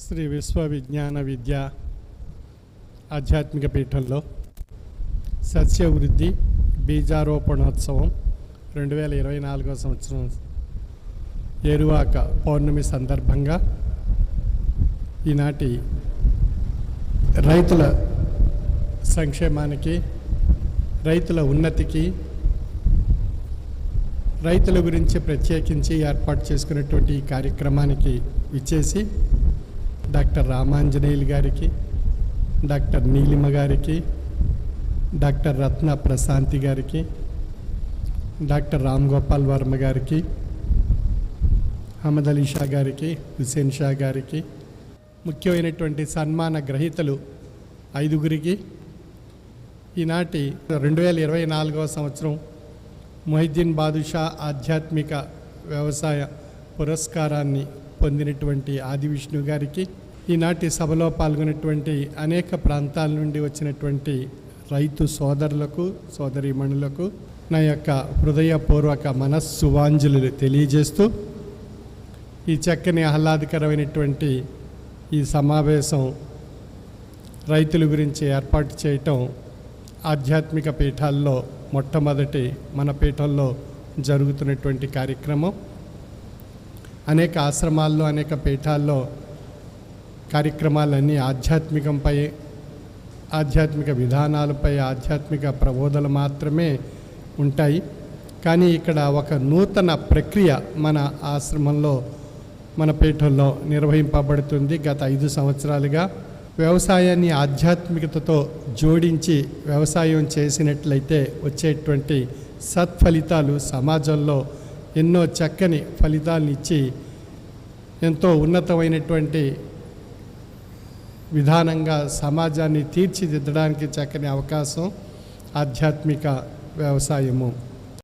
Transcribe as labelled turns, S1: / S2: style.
S1: శ్రీ విశ్వవిజ్ఞాన విద్య ఆధ్యాత్మిక పీఠంలో సస్యవృద్ధి బీజారోపణోత్సవం 2024 సంవత్సరం ఏరువాక పౌర్ణమి సందర్భంగా ఈనాటి రైతుల సంక్షేమానికి, రైతుల ఉన్నతికి, రైతుల గురించి ప్రత్యేకించి ఏర్పాటు చేసుకున్నటువంటి ఈ కార్యక్రమానికి విచ్చేసి డాక్టర్ రామాంజనేయులు గారికి, డాక్టర్ నీలిమ గారికి, డాక్టర్ రత్న ప్రశాంతి గారికి, డాక్టర్ రామ్ గోపాల్ వర్మ గారికి, అహ్మద్ అలీ షా గారికి, హుసేన్ షా గారికి, ముఖ్యమైనటువంటి సన్మాన గ్రహీతలు 5గురికి ఈనాటి 2024 సంవత్సరం మొహిద్దీన్ బాదుషా ఆధ్యాత్మిక వ్యవసాయ పురస్కారాన్ని పొందినటువంటి ఆది విష్ణు గారికి, ఈనాటి సభలో పాల్గొన్నటువంటి అనేక ప్రాంతాల నుండి వచ్చినటువంటి రైతు సోదరులకు, సోదరీమణులకు నా యొక్క హృదయపూర్వక మనస్సువాంజలు తెలియజేస్తూ ఈ చక్కని ఆహ్లాదకరమైనటువంటి ఈ సమావేశం రైతుల గురించి ఏర్పాటు చేయటం ఆధ్యాత్మిక పీఠాల్లో మొట్టమొదటి మన పీఠంలో జరుగుతున్నటువంటి కార్యక్రమం. అనేక ఆశ్రమాల్లో, అనేక పీఠాల్లో కార్యక్రమాలన్నీ ఆధ్యాత్మికంపై, ఆధ్యాత్మిక విధానాలపై, ఆధ్యాత్మిక ప్రబోధనలు మాత్రమే ఉంటాయి. కానీ ఇక్కడ ఒక నూతన ప్రక్రియ మన ఆశ్రమంలో, మన పీఠంలో నిర్వహింపబడుతుంది. గత 5 సంవత్సరాలుగా వ్యవసాయాన్ని ఆధ్యాత్మికతతో జోడించి వ్యవసాయం చేసినట్లయితే వచ్చేటువంటి సత్ఫలితాలు సమాజంలో ఎన్నో చక్కని ఫలితాలను ఇచ్చి ఎంతో ఉన్నతమైనటువంటి విధానంగా సమాజాన్ని తీర్చిదిద్దడానికి చక్కని అవకాశం ఆధ్యాత్మిక వ్యవసాయము.